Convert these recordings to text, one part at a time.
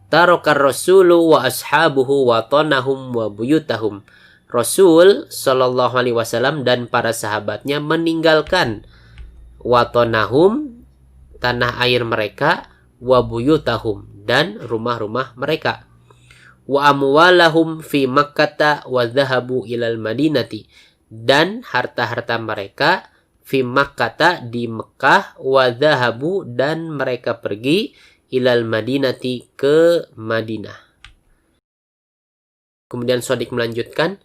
Tarakar rasulu wa ashabuhu watanahum wa buyutahum. Rasul sallallahu alaihi wasallam dan para sahabatnya meninggalkan watanahum, tanah air mereka, wa buyutahum, dan rumah-rumah mereka. Wa amwalahum fi Makkah wa dhahabu ilal Madinati, dan harta-harta mereka fi Makkah, di Mekah, wa dhahabu, dan mereka pergi ilal Madinati, ke Madinah. Kemudian Shadiq melanjutkan,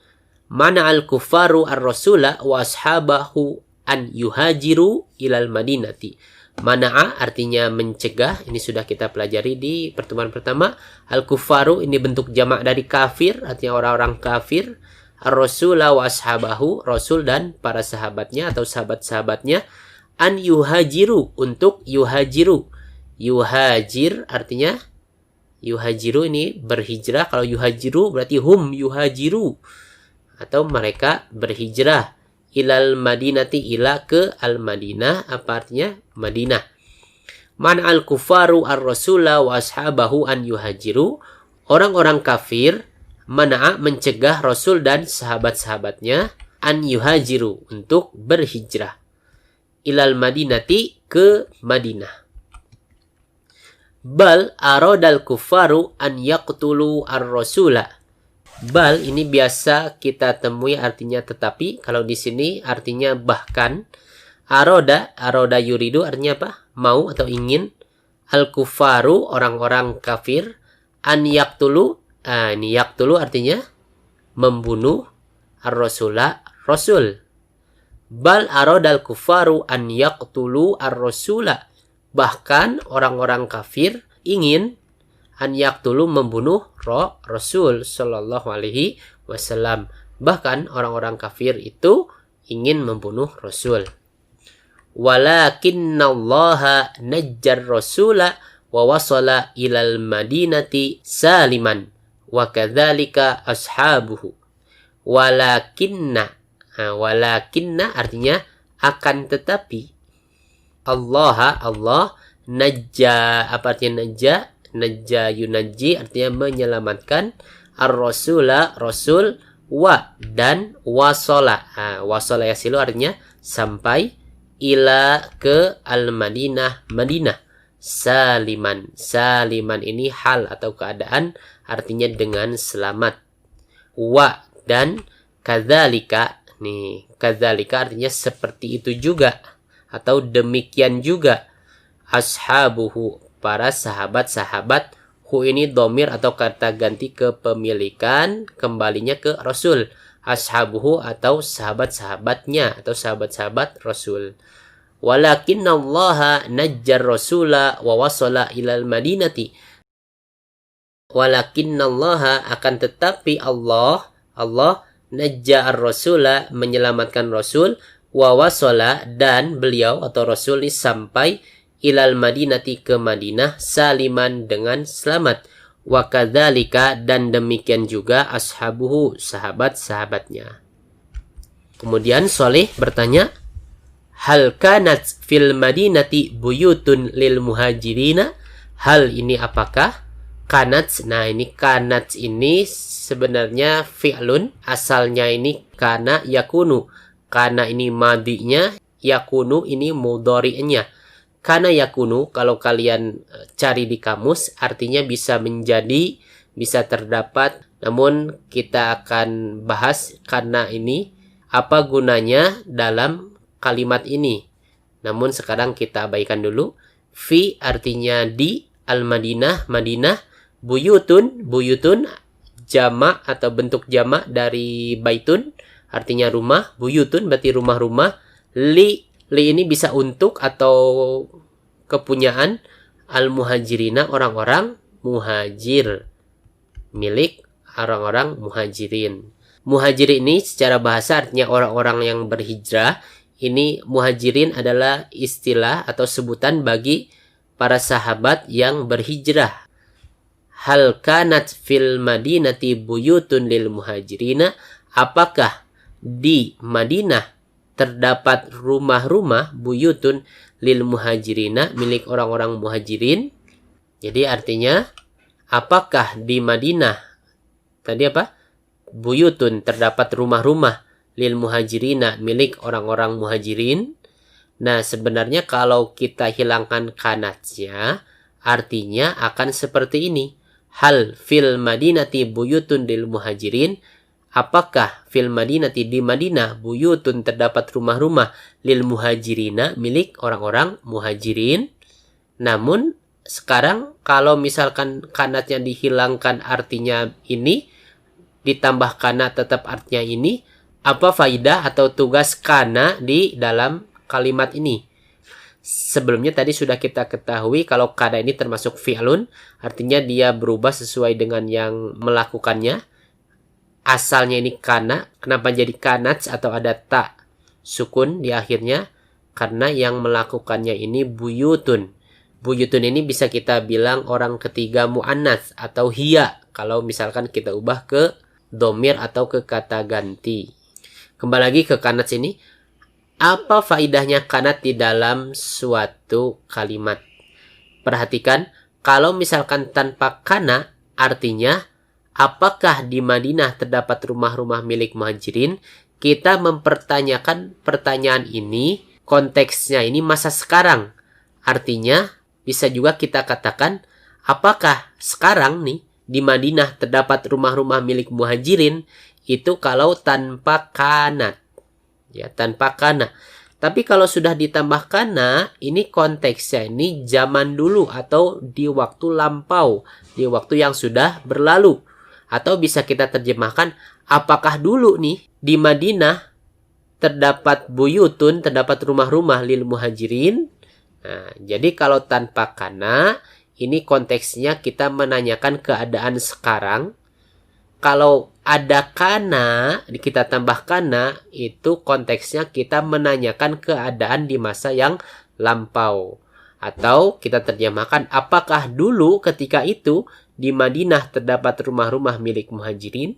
mana al-kufaru ar-rasula wa ashabahu an yuhajiru ilal Madinati. Mana'a artinya mencegah, ini sudah kita pelajari di pertemuan pertama. Al-kufaru ini bentuk jamak dari kafir, artinya orang-orang kafir. Ar-rasula wa ashabahu, rasul dan para sahabatnya atau sahabat-sahabatnya. An yuhajiru, untuk yuhajiru. Yuhajir artinya, yuhajiru ini berhijrah. Kalau yuhajiru berarti hum yuhajiru, atau mereka berhijrah. Ilal Madinati, ila ke al-Madinah, apa artinya? Madinah. Man al-kufaru ar-rasula wa ashabahu an yuhajiru. Orang-orang kafir mana'a mencegah Rasul dan sahabat-sahabatnya an yuhajiru, untuk berhijrah. Ilal Madinati, ke Madinah. Bal aradal kufaru an yaqtulu ar-rasula. Bal ini biasa kita temui artinya tetapi. Kalau di sini artinya bahkan. Aroda yuridu artinya apa? Mau atau ingin. Al-kufaru, orang-orang kafir. An yaqtulu, ini yaqtulu artinya membunuh. Ar-rasula, rasul. Bal aradal kufaru an yaqtulu ar-rasula. Bahkan orang-orang kafir ingin an yaqtulu, membunuh Rasul sallallahu alaihi wasallam. Bahkan orang-orang kafir itu ingin membunuh Rasul. Walakinnallaha najjar rasula wa wasala ilal Madinati saliman wa kadzalika ashabuhu. Walakinna artinya akan tetapi. Allah najja, apa artinya najja? Najja yunajji artinya menyelamatkan. Ar-rasula, rasul, wa, dan wasala. Wasala yasilu artinya sampai, ila, ke al-Madinah, Madinah. Saliman ini hal atau keadaan, artinya dengan selamat. Wa, dan kadzalika. Nih, kadzalika artinya seperti itu juga, atau demikian juga. Ashabuhu, para sahabat-sahabat. Hu ini domir atau kata ganti kepemilikan, kembalinya ke Rasul. Ashabuhu atau sahabat-sahabatnya, atau sahabat-sahabat Rasul. Walakinnallaha najjar rasula wa wasala ilal Madinati. Walakinnallaha, akan tetapi Allah najjar rasula, menyelamatkan Rasul. Wa wasala, dan beliau atau Rasul ini sampai ilal Madinati, ke Madinah, saliman, dengan selamat. Wa kadzalika, dan demikian juga ashabuhu, sahabat-sahabatnya. Kemudian Sholih bertanya, hal kanat fil Madinati buyutun lil muhajirina. Hal ini apakah? Kanat, nah ini kanat ini sebenarnya fi'lun, asalnya ini kana yakunu. Kana ini madinya, yakunu ini mudhari'nya. Kana yakunu, kalau kalian cari di kamus, artinya bisa menjadi, bisa terdapat. Namun kita akan bahas kana ini, apa gunanya dalam kalimat ini. Namun sekarang kita abaikan dulu. Fi artinya di, al-Madinah, Madinah. Buyutun jamak atau bentuk jamak dari baitun, artinya rumah. Buyutun berarti rumah-rumah. Li ini bisa untuk atau kepunyaan. Al-muhajirina, orang-orang muhajir, milik orang-orang muhajirin. Muhajir ini secara bahasa artinya orang-orang yang berhijrah. Ini muhajirin adalah istilah atau sebutan bagi para sahabat yang berhijrah. Hal kanat fil Madinati buyutun lil muhajirina. Apakah di Madinah terdapat rumah-rumah, buyutun lil muhajirina, milik orang-orang muhajirin. Jadi artinya apakah di Madinah tadi apa? Buyutun, terdapat rumah-rumah lil muhajirina, milik orang-orang muhajirin. Nah, sebenarnya kalau kita hilangkan kanatnya, artinya akan seperti ini. Hal fil madinati buyutun lil muhajirin. Apakah fil madinati, di Madinah, buyutun, terdapat rumah-rumah lil muhajirina, milik orang-orang muhajirin. Namun sekarang kalau misalkan kanatnya dihilangkan, artinya ini, ditambah kana tetap artinya ini, apa faidah atau tugas kana di dalam kalimat ini? Sebelumnya tadi sudah kita ketahui kalau kana ini termasuk fi'lun, artinya dia berubah sesuai dengan yang melakukannya. Asalnya ini kana, kenapa jadi kanats atau ada tak sukun di akhirnya? Karena yang melakukannya ini buyutun. Buyutun ini bisa kita bilang orang ketiga mu'annats atau hiya, kalau misalkan kita ubah ke domir atau ke kata ganti. Kembali lagi ke kanat sini. Apa faidahnya kanat di dalam suatu kalimat? Perhatikan, kalau misalkan tanpa kana, artinya apakah di Madinah terdapat rumah-rumah milik muhajirin? Kita mempertanyakan pertanyaan ini, konteksnya ini masa sekarang. Artinya, bisa juga kita katakan, apakah sekarang nih di Madinah terdapat rumah-rumah milik muhajirin? Itu kalau tanpa kanat. Ya, tanpa kana. Tapi kalau sudah ditambah kana, ini konteksnya ini zaman dulu atau di waktu lampau, di waktu yang sudah berlalu. Atau bisa kita terjemahkan, apakah dulu nih di Madinah terdapat buyutun, terdapat rumah-rumah lil muhajirin? Nah, jadi kalau tanpa kana, ini konteksnya kita menanyakan keadaan sekarang. Kalau ada kana, kita tambah kana, itu konteksnya kita menanyakan keadaan di masa yang lampau. Atau kita terjemahkan, apakah dulu ketika itu di Madinah terdapat rumah-rumah milik muhajirin?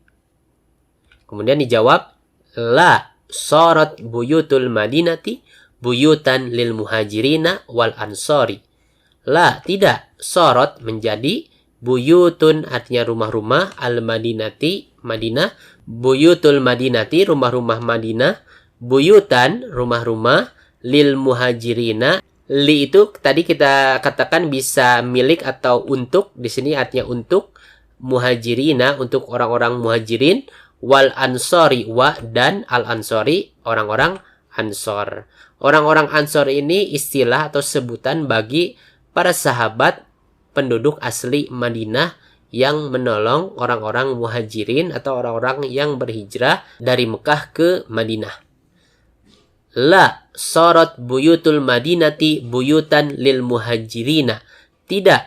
Kemudian dijawab, la sorot buyutul madinati buyutan lil muhajirina wal ansori. La, tidak. Sorot menjadi buyutun, artinya rumah-rumah, al-madinati, Madinah, buyutul madinati, rumah-rumah Madinah, buyutan, rumah-rumah, lil muhajirina. Li itu tadi kita katakan bisa milik atau untuk, di sini artinya untuk, muhajirina, untuk orang-orang muhajirin, wal ansori, wa, dan al-ansori, orang-orang ansor. Orang-orang ansor ini istilah atau sebutan bagi para sahabat penduduk asli Madinah yang menolong orang-orang muhajirin atau orang-orang yang berhijrah dari Mekah ke Madinah. La sorot buyutul madinati buyutan lil muhajirina. Tidak.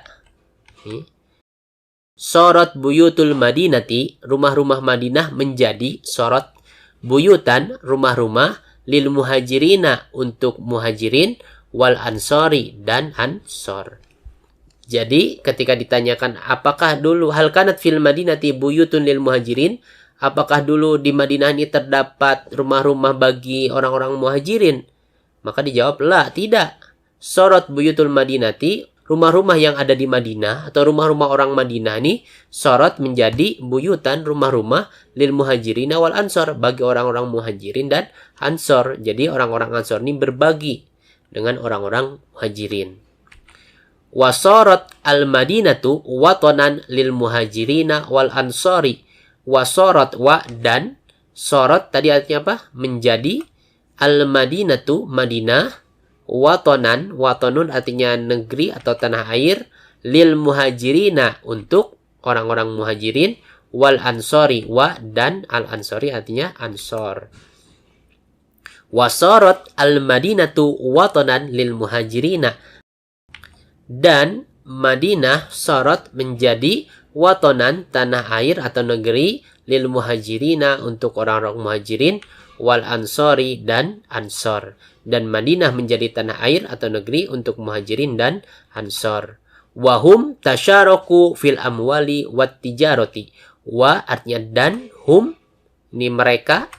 Sorot buyutul madinati, rumah-rumah Madinah menjadi sorot buyutan, rumah-rumah lil muhajirina, untuk muhajirin, wal ansori, dan ansor. Jadi ketika ditanyakan apakah dulu hal kanat fil madinati buyutun lil muhajirin, apakah dulu di Madinah ini terdapat rumah-rumah bagi orang-orang muhajirin? Maka dijawab, la, tidak. Sorot buyutul madinati, rumah-rumah yang ada di Madinah atau rumah-rumah orang Madinah ini sorot menjadi buyutan, rumah-rumah lil muhajirin wal ansor, bagi orang-orang muhajirin dan ansor. Jadi orang-orang ansor ini berbagi dengan orang-orang muhajirin. Wasorot al-madinatu watonan lil muhajirina wal ansori. Wasorot, wa, dan sorot tadi artinya apa? Menjadi. Al-madinatu, Madinah, watonan, watonun artinya negeri atau tanah air, lil muhajirina, untuk orang-orang muhajirin, wal ansori, wa, dan al-ansori artinya ansor. Wasorot al-madinatu watonan lil muhajirina, dan Madinah sorot menjadi watonan, tanah air atau negeri, lil muhajirina, untuk orang-orang muhajirin, wal ansori, dan ansor. Dan Madinah menjadi tanah air atau negeri untuk muhajirin dan ansor. Wahum tasyaroku fil amwali wat tijaroti. Wa artinya dan, hum ini mereka,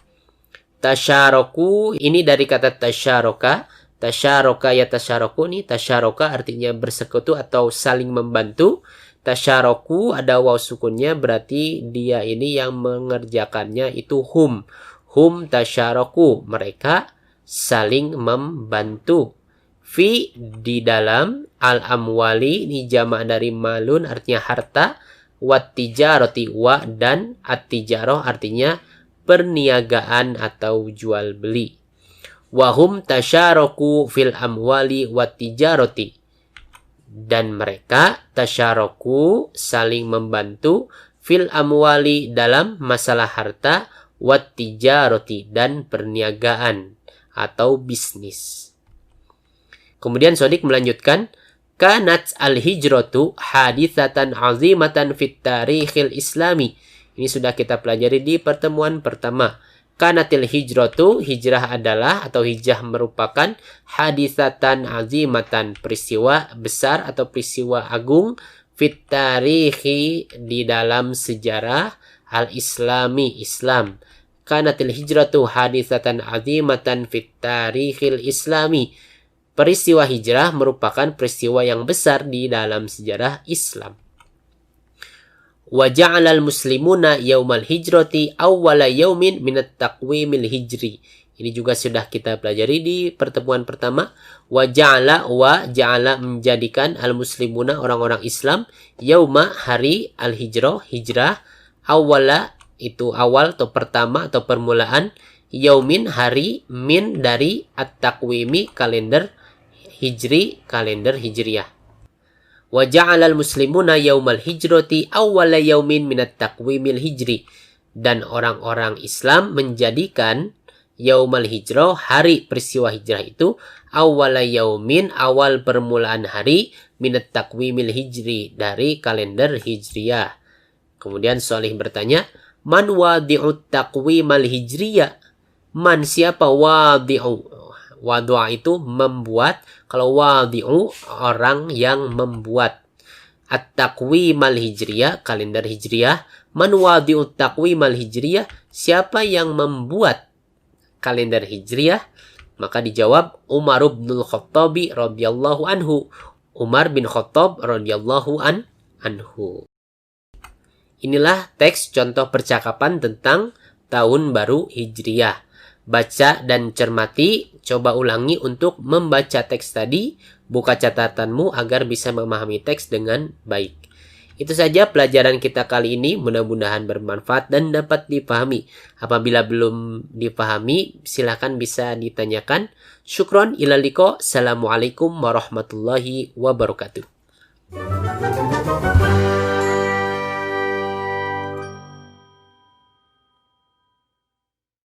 tasyaroku ini dari kata tasyaroka. Tasyaroka ya tasyaroku, nih tasyaroka artinya bersekutu atau saling membantu. Tasyaroku ada waw sukunnya, berarti dia ini yang mengerjakannya itu hum. Hum tasyaroku, mereka saling membantu. Fi di dalam, al-amwali ini jamak dari malun artinya harta, wat tijarati wa dan at-tijarah artinya perniagaan atau jual beli. Wahum tasyaroku fil amwali wat tijarati, dan mereka tasyaroku saling membantu fil amwali dalam masalah harta, wat tijarati dan perniagaan atau bisnis. Kemudian Sodik melanjutkan, kanat al-hijratu hadithatan azimatan fit tarikhil islami. Ini sudah kita pelajari di pertemuan pertama. Kanatil hijratu, hijrah adalah atau hijrah merupakan hadithatan azimatan, peristiwa besar atau peristiwa agung, fit tarikhi di dalam sejarah al-islami, Islam. Kanatil hijratu hadithatan azimatan fit tarikhil islami. Peristiwa hijrah merupakan peristiwa yang besar di dalam sejarah Islam. Wa ja'alal muslimuna yaumal hijrati awwala yaumin minat taqwimil hijri. Ini juga sudah kita pelajari di pertemuan pertama. Wa ja'ala menjadikan al muslimuna orang-orang Islam yauma hari al hijrah, hijrah, awwala itu awal atau pertama atau permulaan, yaumin hari, min dari at-taqwimi kalender hijri, kalender hijriyah. Wa ja'alal muslimuna yaumal hijrati awwala yaumin minat taqwimil hijri, dan orang-orang Islam menjadikan yaumal hijrah, hari peristiwa hijrah itu, awwala yaumin, awal permulaan hari, minat taqwimil hijri, dari kalender hijriyah. Kemudian Shalih bertanya, man wadi'ut taqwimal hijriyah? Man siapa wadi'u? Wadi'u itu membuat. Kalau wadi'u orang yang membuat. At-taqwimal hijriyah, kalender hijriyah. Man wadi'ut taqwimal hijriyah? Siapa yang membuat kalender hijriyah? Maka dijawab Umar bin Khattab radhiyallahu anhu. Umar bin Khattab radhiyallahu anhu. Inilah teks contoh percakapan tentang tahun baru hijriyah. Baca dan cermati, coba ulangi untuk membaca teks tadi, buka catatanmu agar bisa memahami teks dengan baik. Itu saja pelajaran kita kali ini, mudah-mudahan bermanfaat dan dapat dipahami. Apabila belum dipahami, silakan bisa ditanyakan. Syukron ila liqa. Assalamualaikum warahmatullahi wabarakatuh.